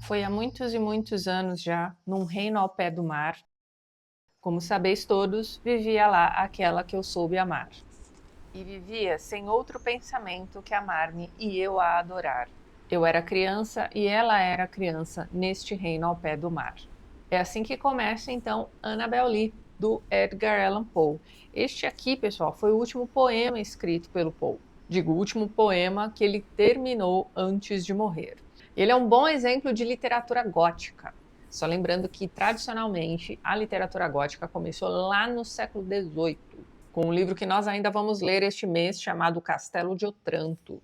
Foi há muitos e muitos anos já, num reino ao pé do mar. Como sabeis todos, vivia lá aquela que eu soube amar. E vivia sem outro pensamento que amar-me e eu a adorar. Eu era criança e ela era criança neste reino ao pé do mar. É assim que começa então Annabel Lee, do Edgar Allan Poe. Este aqui, pessoal, foi o último poema escrito pelo Poe. Digo, o último poema que ele terminou antes de morrer. Ele é um bom exemplo de literatura gótica. Só lembrando que, tradicionalmente, a literatura gótica começou lá no século XVIII, com um livro que nós ainda vamos ler este mês, chamado Castelo de Otranto.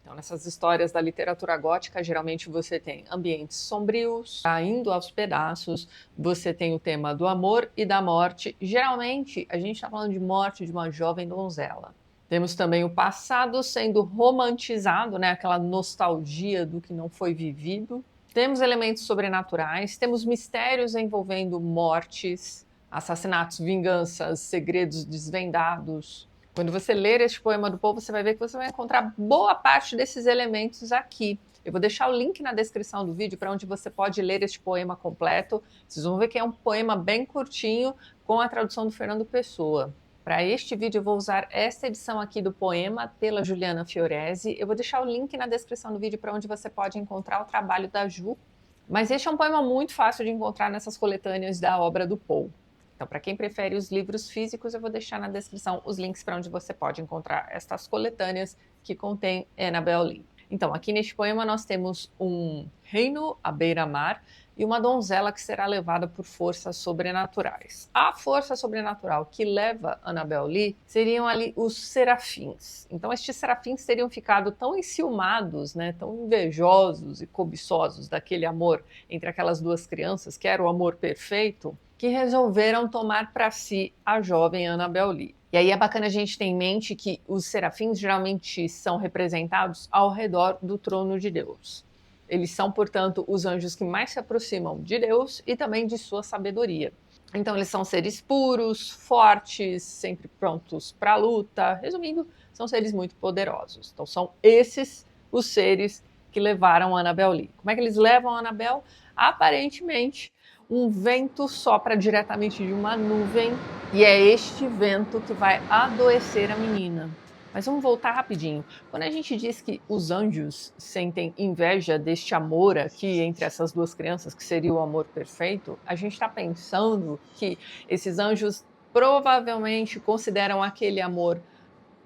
Então, nessas histórias da literatura gótica, geralmente você tem ambientes sombrios, caindo aos pedaços, você tem o tema do amor e da morte. Geralmente, a gente está falando de morte de uma jovem donzela. Temos também o passado sendo romantizado, né? Aquela nostalgia do que não foi vivido. Temos elementos sobrenaturais, temos mistérios envolvendo mortes, assassinatos, vinganças, segredos desvendados. Quando você ler este poema do Poe, você vai ver que você vai encontrar boa parte desses elementos aqui. Eu vou deixar o link na descrição do vídeo para onde você pode ler este poema completo. Vocês vão ver que é um poema bem curtinho, com a tradução do Fernando Pessoa. Para este vídeo eu vou usar esta edição aqui do poema pela Juliana Fiorese. Eu vou deixar o link na descrição do vídeo para onde você pode encontrar o trabalho da Ju. Mas este é um poema muito fácil de encontrar nessas coletâneas da obra do Poe. Então, para quem prefere os livros físicos, eu vou deixar na descrição os links para onde você pode encontrar estas coletâneas que contêm Annabel Lee. Então, aqui neste poema nós temos um reino à beira-mar e uma donzela que será levada por forças sobrenaturais. A força sobrenatural que leva Annabel Lee seriam ali os serafins. Então, estes serafins teriam ficado tão enciumados, né, tão invejosos e cobiçosos daquele amor entre aquelas duas crianças, que era o amor perfeito, que resolveram tomar para si a jovem Annabel Lee. E aí é bacana a gente ter em mente que os serafins geralmente são representados ao redor do trono de Deus. Eles são, portanto, os anjos que mais se aproximam de Deus e também de sua sabedoria. Então, eles são seres puros, fortes, sempre prontos para a luta. Resumindo, são seres muito poderosos. Então, são esses os seres que levaram Annabel Lee. Como é que eles levam Annabel? Aparentemente, um vento sopra diretamente de uma nuvem e é este vento que vai adoecer a menina. Mas vamos voltar rapidinho. Quando a gente diz que os anjos sentem inveja deste amor aqui entre essas duas crianças, que seria o amor perfeito, a gente está pensando que esses anjos provavelmente consideram aquele amor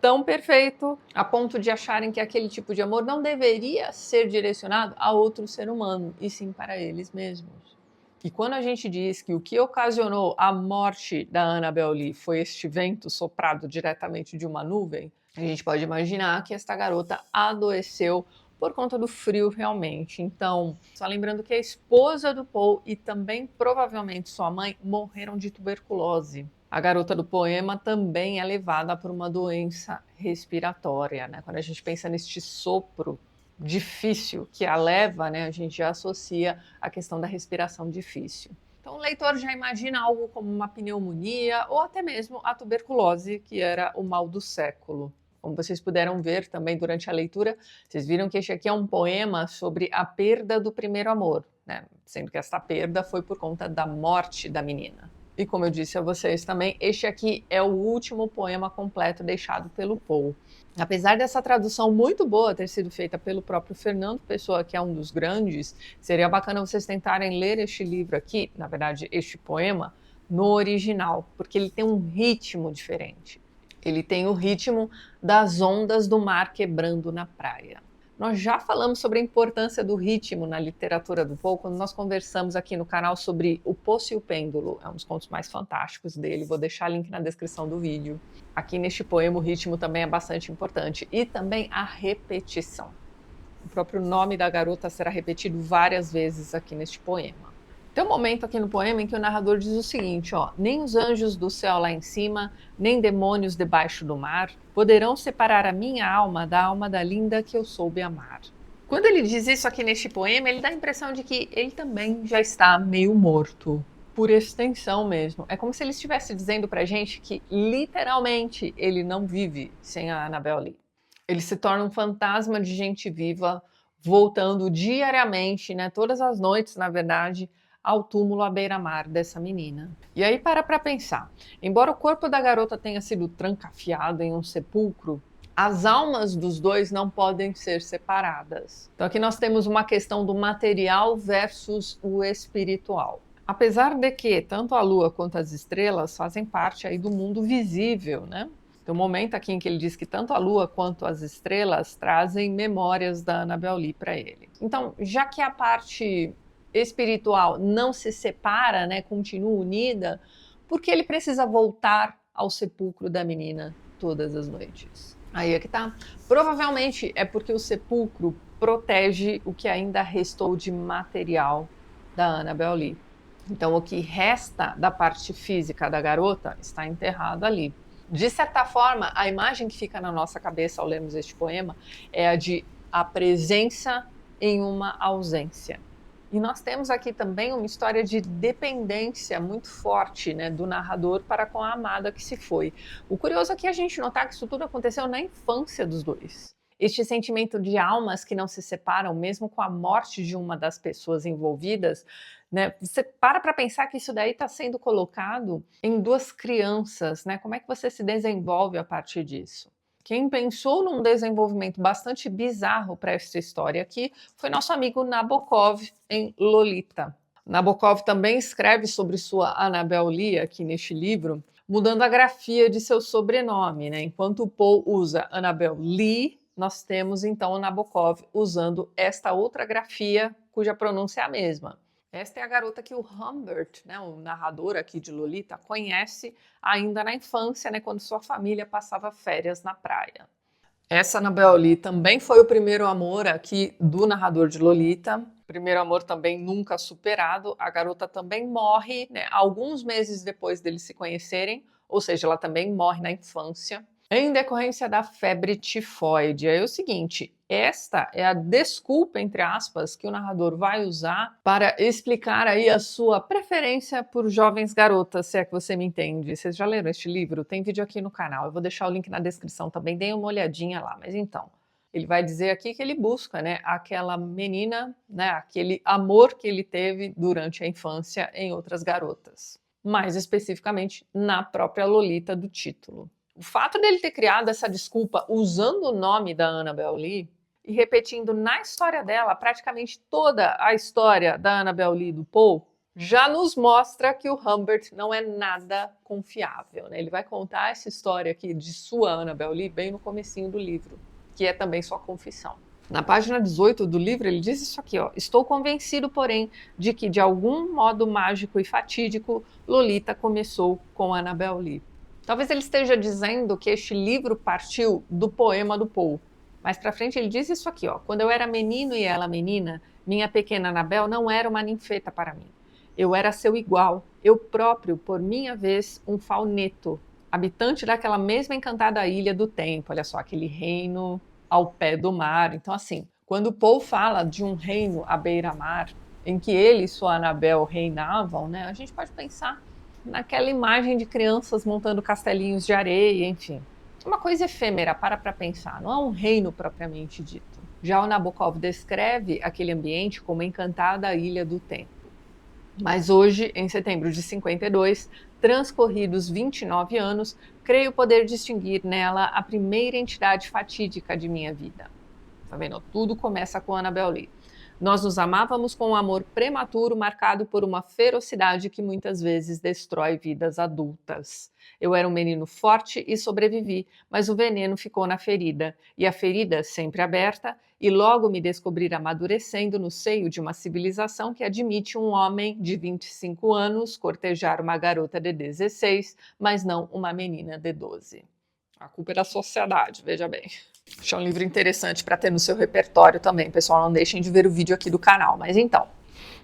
tão perfeito a ponto de acharem que aquele tipo de amor não deveria ser direcionado a outro ser humano, e sim para eles mesmos. E quando a gente diz que o que ocasionou a morte da Annabel Lee foi este vento soprado diretamente de uma nuvem, a gente pode imaginar que esta garota adoeceu por conta do frio realmente. Então, só lembrando que a esposa do Poe e também provavelmente sua mãe morreram de tuberculose. A garota do poema também é levada por uma doença respiratória, né? Quando a gente pensa neste sopro difícil que a leva, né, a gente já associa a questão da respiração difícil. Então o leitor já imagina algo como uma pneumonia ou até mesmo a tuberculose, que era o mal do século. Como vocês puderam ver também durante a leitura, vocês viram que este aqui é um poema sobre a perda do primeiro amor, né? Sendo que esta perda foi por conta da morte da menina. E como eu disse a vocês também, este aqui é o último poema completo deixado pelo Poe. Apesar dessa tradução muito boa ter sido feita pelo próprio Fernando Pessoa, que é um dos grandes, seria bacana vocês tentarem ler este livro aqui, na verdade, este poema, no original, porque ele tem um ritmo diferente. Ele tem o ritmo das ondas do mar quebrando na praia. Nós já falamos sobre a importância do ritmo na literatura do Poe quando nós conversamos aqui no canal sobre O Poço e o Pêndulo. É um dos contos mais fantásticos dele, vou deixar link na descrição do vídeo. Aqui neste poema o ritmo também é bastante importante e também a repetição. O próprio nome da garota será repetido várias vezes aqui neste poema. Tem um momento aqui no poema em que o narrador diz o seguinte, ó: nem os anjos do céu lá em cima, nem demônios debaixo do mar, poderão separar a minha alma da linda que eu soube amar. Quando ele diz isso aqui neste poema, ele dá a impressão de que ele também já está meio morto, por extensão mesmo. É como se ele estivesse dizendo pra gente que, literalmente, ele não vive sem a Annabel Lee. Ele se torna um fantasma de gente viva, voltando diariamente, né, todas as noites, na verdade, ao túmulo à beira-mar dessa menina. E aí para pensar, embora o corpo da garota tenha sido trancafiado em um sepulcro, as almas dos dois não podem ser separadas. Então aqui nós temos uma questão do material versus o espiritual. Apesar de que tanto a lua quanto as estrelas fazem parte aí do mundo visível, né? Tem um momento aqui em que ele diz que tanto a lua quanto as estrelas trazem memórias da Annabel Lee para ele. Então, já que a parte espiritual não se separa, né, continua unida, por que ele precisa voltar ao sepulcro da menina todas as noites? Aí é que tá. Provavelmente é porque o sepulcro protege o que ainda restou de material da Annabel Lee. Então, o que resta da parte física da garota está enterrado ali. De certa forma, a imagem que fica na nossa cabeça ao lermos este poema é a de a presença em uma ausência. E nós temos aqui também uma história de dependência muito forte, né, do narrador para com a amada que se foi. O curioso aqui é a gente notar que isso tudo aconteceu na infância dos dois. Este sentimento de almas que não se separam, mesmo com a morte de uma das pessoas envolvidas, né, você para pensar que isso daí está sendo colocado em duas crianças, né? Como é que você se desenvolve a partir disso? Quem pensou num desenvolvimento bastante bizarro para essa história aqui foi nosso amigo Nabokov em Lolita. Nabokov também escreve sobre sua Annabel Lee aqui neste livro, mudando a grafia de seu sobrenome, né? Enquanto o Poe usa Annabel Lee, nós temos então o Nabokov usando esta outra grafia, cuja pronúncia é a mesma. Esta é a garota que o Humbert, né, o narrador aqui de Lolita, conhece ainda na infância, né, quando sua família passava férias na praia. Essa Annabel Lee também foi o primeiro amor aqui do narrador de Lolita. Primeiro amor também nunca superado. A garota também morre, né, alguns meses depois deles se conhecerem, ou seja, ela também morre na infância, em decorrência da febre tifoide. Aí é o seguinte, esta é a desculpa, entre aspas, que o narrador vai usar para explicar aí a sua preferência por jovens garotas, se é que você me entende. Vocês já leram este livro? Tem vídeo aqui no canal, eu vou deixar o link na descrição também, deem uma olhadinha lá. Mas então, ele vai dizer aqui que ele busca, né, aquela menina, né, aquele amor que ele teve durante a infância em outras garotas. Mais especificamente na própria Lolita do título. O fato dele ter criado essa desculpa usando o nome da Annabel Lee e repetindo na história dela praticamente toda a história da Annabel Lee do Poe, já nos mostra que o Humbert não é nada confiável, né? Ele vai contar essa história aqui de sua Annabel Lee bem no comecinho do livro, que é também sua confissão. Na página 18 do livro ele diz isso aqui, ó: estou convencido, porém, de que de algum modo mágico e fatídico, Lolita começou com Annabel Lee. Talvez ele esteja dizendo que este livro partiu do poema do Poe. Mais pra frente ele diz isso aqui, ó: quando eu era menino e ela menina, minha pequena Annabel não era uma ninfeta para mim. Eu era seu igual, eu próprio, por minha vez, um fauneto, habitante daquela mesma encantada ilha do tempo. Olha só, aquele reino ao pé do mar. Então assim, quando Poe fala de um reino à beira-mar, em que ele e sua Annabel reinavam, né, a gente pode pensar naquela imagem de crianças montando castelinhos de areia, enfim. Uma coisa efêmera, para pensar, não é um reino propriamente dito. Já o Nabokov descreve aquele ambiente como a encantada ilha do tempo. Mas hoje, em setembro de 52, transcorridos 29 anos, creio poder distinguir nela a primeira entidade fatídica de minha vida. Tá vendo? Tudo começa com Annabel Lee. Nós nos amávamos com um amor prematuro marcado por uma ferocidade que muitas vezes destrói vidas adultas. Eu era um menino forte e sobrevivi, mas o veneno ficou na ferida, e a ferida, sempre aberta, e logo me descobri amadurecendo no seio de uma civilização que admite um homem de 25 anos cortejar uma garota de 16, mas não uma menina de 12. A culpa é da sociedade, veja bem. Acho um livro interessante para ter no seu repertório também, pessoal. Não deixem de ver o vídeo aqui do canal. Mas então,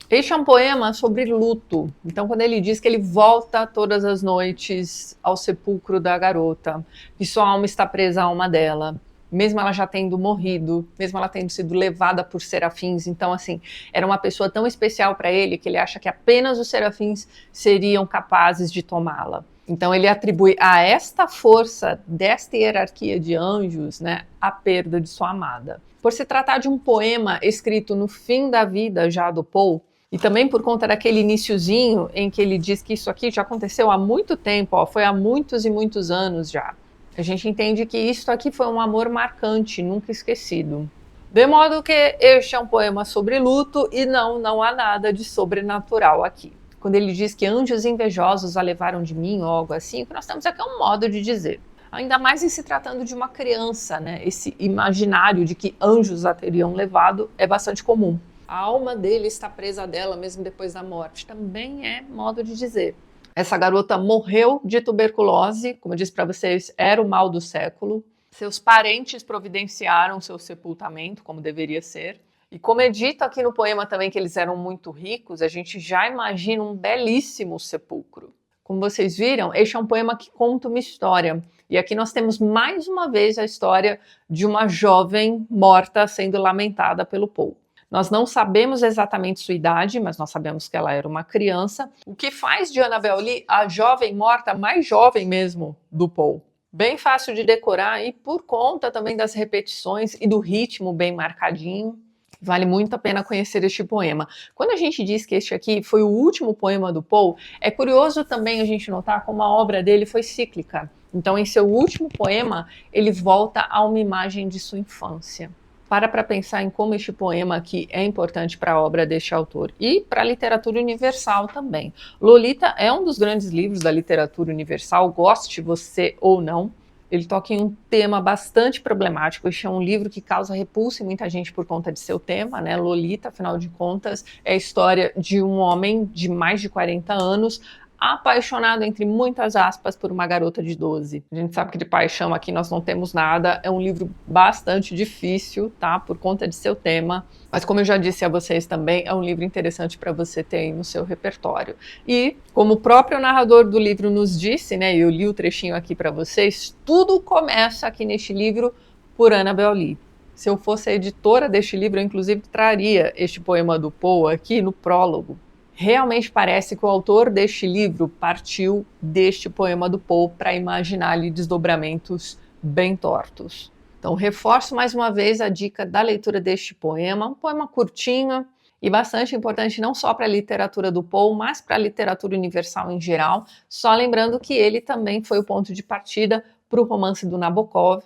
este é um poema sobre luto. Então, quando ele diz que ele volta todas as noites ao sepulcro da garota, que sua alma está presa à alma dela, mesmo ela já tendo morrido, mesmo ela tendo sido levada por serafins. Então, assim, era uma pessoa tão especial para ele que ele acha que apenas os serafins seriam capazes de tomá-la. Então ele atribui a esta força, desta hierarquia de anjos, né, a perda de sua amada. Por se tratar de um poema escrito no fim da vida já do Poe, e também por conta daquele iniciozinho em que ele diz que isso aqui já aconteceu há muito tempo, ó, foi há muitos e muitos anos já. A gente entende que isso aqui foi um amor marcante, nunca esquecido. De modo que este é um poema sobre luto e não há nada de sobrenatural aqui. Quando ele diz que anjos invejosos a levaram de mim ou algo assim, o que nós temos aqui é um modo de dizer. Ainda mais em se tratando de uma criança, né? Esse imaginário de que anjos a teriam levado é bastante comum. A alma dele está presa dela mesmo depois da morte. Também é modo de dizer. Essa garota morreu de tuberculose, como eu disse para vocês, era o mal do século. Seus parentes providenciaram seu sepultamento, como deveria ser. E como é dito aqui no poema também que eles eram muito ricos, a gente já imagina um belíssimo sepulcro. Como vocês viram, este é um poema que conta uma história. E aqui nós temos mais uma vez a história de uma jovem morta sendo lamentada pelo Poe. Nós não sabemos exatamente sua idade, mas nós sabemos que ela era uma criança, o que faz de Annabel Lee a jovem morta mais jovem mesmo do Poe. Bem fácil de decorar e por conta também das repetições e do ritmo bem marcadinho. Vale muito a pena conhecer este poema. Quando a gente diz que este aqui foi o último poema do Poe, é curioso também a gente notar como a obra dele foi cíclica. Então, em seu último poema, ele volta a uma imagem de sua infância. Para pensar em como este poema aqui é importante para a obra deste autor e para a literatura universal também. Lolita é um dos grandes livros da literatura universal, goste você ou não. Ele toca em um tema bastante problemático. Este é um livro que causa repulsa em muita gente por conta de seu tema, né? Lolita, afinal de contas, é a história de um homem de mais de 40 anos apaixonado, entre muitas aspas, por uma garota de 12. A gente sabe que de paixão aqui nós não temos nada, é um livro bastante difícil, tá? Por conta de seu tema, mas como eu já disse a vocês também, é um livro interessante para você ter aí no seu repertório. E, como o próprio narrador do livro nos disse, né, eu li o trechinho aqui para vocês, tudo começa aqui neste livro por Annabel Lee. Se eu fosse a editora deste livro, eu inclusive traria este poema do Poe aqui no prólogo. Realmente parece que o autor deste livro partiu deste poema do Poe para imaginar ali desdobramentos bem tortos. Então, reforço mais uma vez a dica da leitura deste poema, um poema curtinho e bastante importante não só para a literatura do Poe, mas para a literatura universal em geral, só lembrando que ele também foi o ponto de partida para o romance do Nabokov,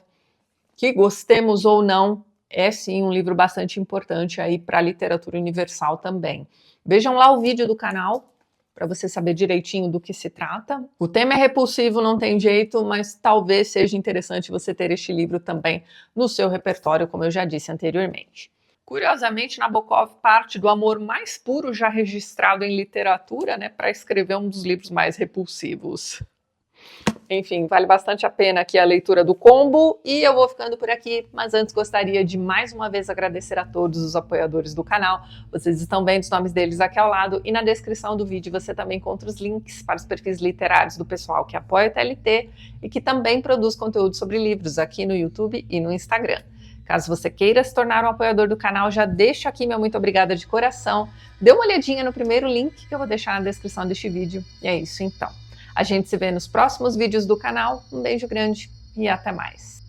que gostemos ou não, é sim um livro bastante importante aí para a literatura universal também. Vejam lá o vídeo do canal para você saber direitinho do que se trata. O tema é repulsivo, não tem jeito, mas talvez seja interessante você ter este livro também no seu repertório, como eu já disse anteriormente. Curiosamente, Nabokov parte do amor mais puro já registrado em literatura, né, para escrever um dos livros mais repulsivos. Enfim, vale bastante a pena aqui a leitura do combo e eu vou ficando por aqui, mas antes gostaria de mais uma vez agradecer a todos os apoiadores do canal. Vocês estão vendo os nomes deles aqui ao lado e na descrição do vídeo você também encontra os links para os perfis literários do pessoal que apoia o TLT e que também produz conteúdo sobre livros aqui no YouTube e no Instagram. Caso você queira se tornar um apoiador do canal, já deixo aqui meu muito obrigada de coração. Dê uma olhadinha no primeiro link que eu vou deixar na descrição deste vídeo. E é isso então. A gente se vê nos próximos vídeos do canal. Um beijo grande e até mais.